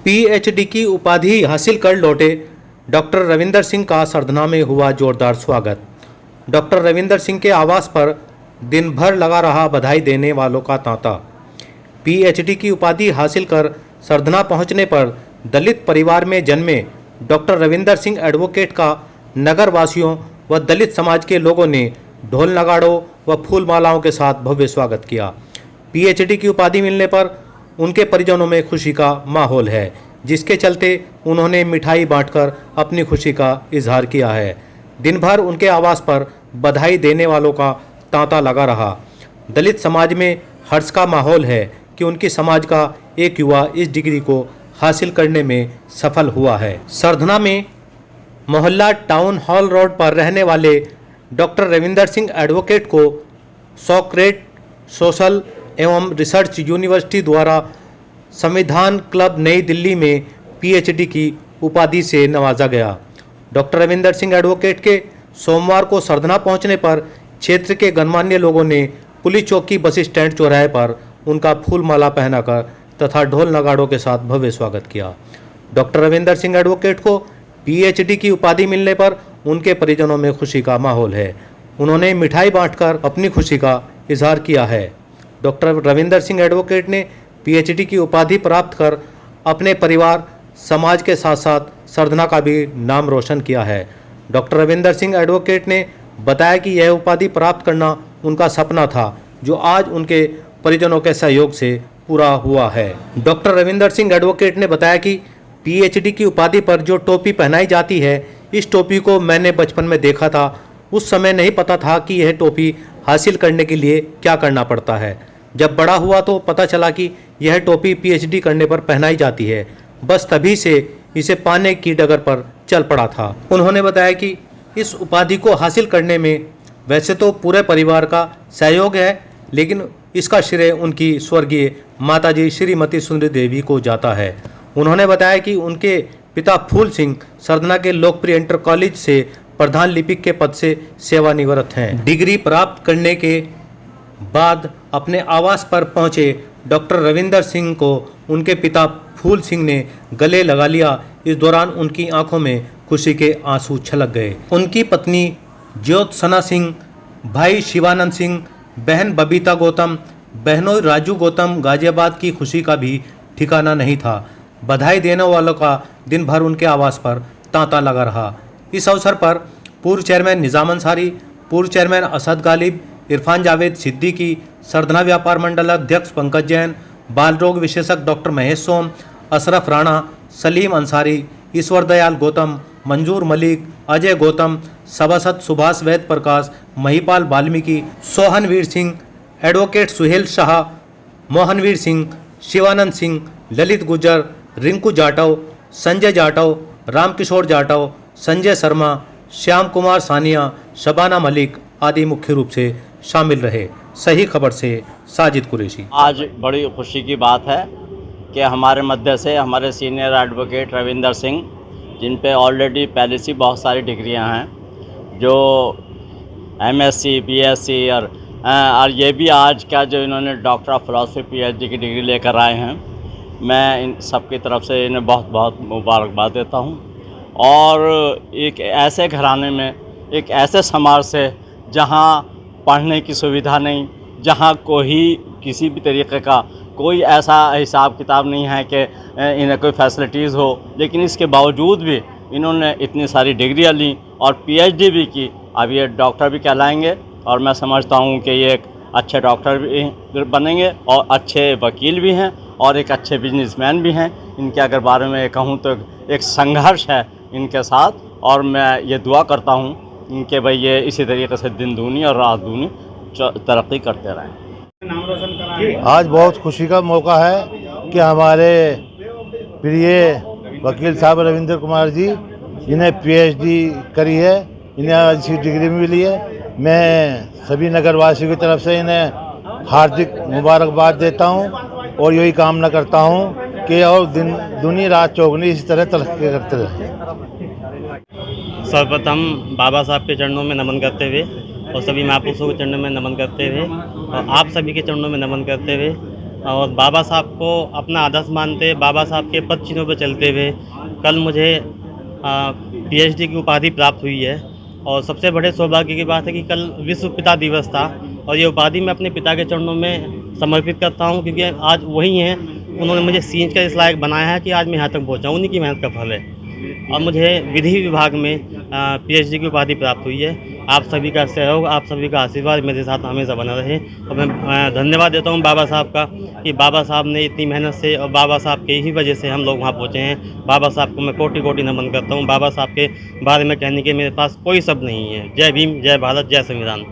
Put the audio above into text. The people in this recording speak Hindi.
पीएचडी की उपाधि हासिल कर लौटे डॉक्टर रविंदर सिंह का सरधना में हुआ जोरदार स्वागत। डॉक्टर रविंदर सिंह के आवास पर दिन भर लगा रहा बधाई देने वालों का तांता। पीएचडी की उपाधि हासिल कर सरधना पहुंचने पर दलित परिवार में जन्मे डॉक्टर रविंदर सिंह एडवोकेट का नगर वासियों व दलित समाज के लोगों ने ढोल नगाड़ों व फूल मालाओं के साथ भव्य स्वागत किया। पीएचडी की उपाधि मिलने पर उनके परिजनों में खुशी का माहौल है, जिसके चलते उन्होंने मिठाई बांटकर अपनी खुशी का इजहार किया है। दिन भर उनके आवास पर बधाई देने वालों का तांता लगा रहा। दलित समाज में हर्ष का माहौल है कि उनकी समाज का एक युवा इस डिग्री को हासिल करने में सफल हुआ है। सरधना में मोहल्ला टाउन हॉल रोड पर रहने वाले डॉक्टर रविंदर सिंह एडवोकेट को सॉक्रेट सोशल एवं रिसर्च यूनिवर्सिटी द्वारा संविधान क्लब नई दिल्ली में पीएचडी की उपाधि से नवाजा गया। डॉक्टर रविंदर सिंह एडवोकेट के सोमवार को सरधना पहुंचने पर क्षेत्र के गणमान्य लोगों ने पुलिस चौकी बस स्टैंड चौराहे पर उनका फूल माला पहनाकर तथा ढोल नगाड़ों के साथ भव्य स्वागत किया। डॉक्टर रविंदर सिंह एडवोकेट को पीएचडी की उपाधि मिलने पर उनके परिजनों में खुशी का माहौल है। उन्होंने मिठाई बांटकर अपनी खुशी का इजहार किया है। डॉक्टर रविंदर सिंह एडवोकेट ने पीएचडी की उपाधि प्राप्त कर अपने परिवार, समाज के साथ साथ सरधना का भी नाम रोशन किया है। डॉक्टर रविंदर सिंह एडवोकेट ने बताया कि यह उपाधि प्राप्त करना उनका सपना था, जो आज उनके परिजनों के सहयोग से पूरा हुआ है। डॉक्टर रविंदर सिंह एडवोकेट ने बताया कि पीएचडी की उपाधि पर जो टोपी पहनाई जाती है, इस टोपी को मैंने बचपन में देखा था। उस समय नहीं पता था कि यह टोपी हासिल करने के लिए क्या करना पड़ता है। जब बड़ा हुआ तो पता चला कि यह टोपी पीएचडी करने पर पहनाई जाती है। बस तभी से इसे पाने की डगर पर चल पड़ा था। उन्होंने बताया कि इस उपाधि को हासिल करने में वैसे तो पूरे परिवार का सहयोग है, लेकिन इसका श्रेय उनकी स्वर्गीय माताजी श्रीमती सुंदरी देवी को जाता है। उन्होंने बताया कि उनके पिता फूल सिंह सरधना के लोकप्रिय इंटर कॉलेज से प्रधान लिपिक के पद से सेवानिवृत्त हैं। डिग्री प्राप्त करने के बाद अपने आवास पर पहुंचे डॉक्टर रविंदर सिंह को उनके पिता फूल सिंह ने गले लगा लिया। इस दौरान उनकी आंखों में खुशी के आंसू छलक गए। उनकी पत्नी ज्योत्सना सिंह, भाई शिवानंद सिंह, बहन बबीता गौतम, बहनों राजू गौतम गाजियाबाद की खुशी का भी ठिकाना नहीं था। बधाई देने वालों का दिन भर उनके आवास पर तांता लगा रहा। इस अवसर पर पूर्व चेयरमैन निजाम अंसारी, पूर्व चेयरमैन असद गालिब, इरफान जावेद सिद्दीकी, सरधना व्यापार मंडल अध्यक्ष पंकज जैन, बाल रोग विशेषज्ञ डॉक्टर महेश सोम, अशरफ राणा, सलीम अंसारी, ईश्वर दयाल गौतम, मंजूर मलिक, अजय गौतम, सभासद सुभाष वैद प्रकाश, महिपाल वाल्मीकि, सोहनवीर सिंह, एडवोकेट सुहेल शाह, मोहनवीर सिंह, शिवानंद सिंह, ललित गुजर, रिंकू जाटव, संजय जाटव, रामकिशोर जाटव, संजय शर्मा, श्याम कुमार सानिया, शबाना मलिक आदि मुख्य रूप से शामिल रहे। सही खबर से साजिद कुरैशी। आज बड़ी खुशी की बात है कि हमारे मध्य से हमारे सीनियर एडवोकेट रविंदर सिंह, जिन पे ऑलरेडी पहले से बहुत सारी डिग्रियां हैं, जो एमएससी, बीएससी और ये भी आज का जो इन्होंने डॉक्टर ऑफ फिलॉसफी पीएचडी की डिग्री लेकर आए हैं, मैं इन सब की तरफ से इन्हें बहुत बहुत मुबारकबाद देता हूं। और एक ऐसे घराने में, एक ऐसे समाज से जहां पढ़ने की सुविधा नहीं, जहां कोई किसी भी तरीके का कोई ऐसा हिसाब किताब नहीं है कि इन्हें कोई फैसिलिटीज़ हो, लेकिन इसके बावजूद भी इन्होंने इतनी सारी डिग्रियां ली और पीएचडी भी की। अब ये डॉक्टर भी कहलाएंगे और मैं समझता हूं कि ये एक अच्छे डॉक्टर भी बनेंगे और अच्छे वकील भी हैं और एक अच्छे बिजनेसमैन भी हैं। इनके अगर बारे में कहूँ तो एक संघर्ष है इनके साथ, और मैं ये दुआ करता हूँ कि भाई ये इसी तरीके से दिन दूनी और रात दूनी तरक्की करते रहें। आज बहुत खुशी का मौका है कि हमारे प्रिय वकील साहब रविंद्र कुमार जी, जिन्हें पीएचडी करी है, इन्हें अच्छी डिग्री मिली है। मैं सभी नगरवासियों की तरफ से इन्हें हार्दिक मुबारकबाद देता हूं और यही कामना करता हूं कि और दिन दुनी रात चौगनी इसी तरह तरक्की करते रहें। सर्वप्रथम बाबा साहब के चरणों में नमन करते हुए और सभी महापुरुषों के चरणों में नमन करते हुए और आप सभी के चरणों में नमन करते हुए और बाबा साहब को अपना आदर्श मानते, बाबा साहब के पद चिन्हों पर चलते हुए कल मुझे पीएचडी की उपाधि प्राप्त हुई है। और सबसे बड़े सौभाग्य की बात है कि कल विश्व पिता दिवस था और ये उपाधि मैं अपने पिता के चरणों में समर्पित करता हूँ, क्योंकि आज वही हैं, उन्होंने मुझे सींच कर इस लायक बनाया है कि आज मैं यहाँ तक पहुँचा हूँ, उन्हीं की मेहनत का फल है। और मुझे विधि विभाग में पीएचडी की उपाधि प्राप्त हुई है। आप सभी का सहयोग, आप सभी का आशीर्वाद मेरे साथ हमेशा बना रहे। और मैं धन्यवाद देता हूँ बाबा साहब का कि बाबा साहब ने इतनी मेहनत से और बाबा साहब के ही वजह से हम लोग वहाँ पहुँचे हैं। बाबा साहब को मैं कोटि कोटि नमन करता हूँ। बाबा साहब के बारे में कहने के मेरे पास कोई शब्द नहीं है। जय भीम, जय भारत, जय संविधान।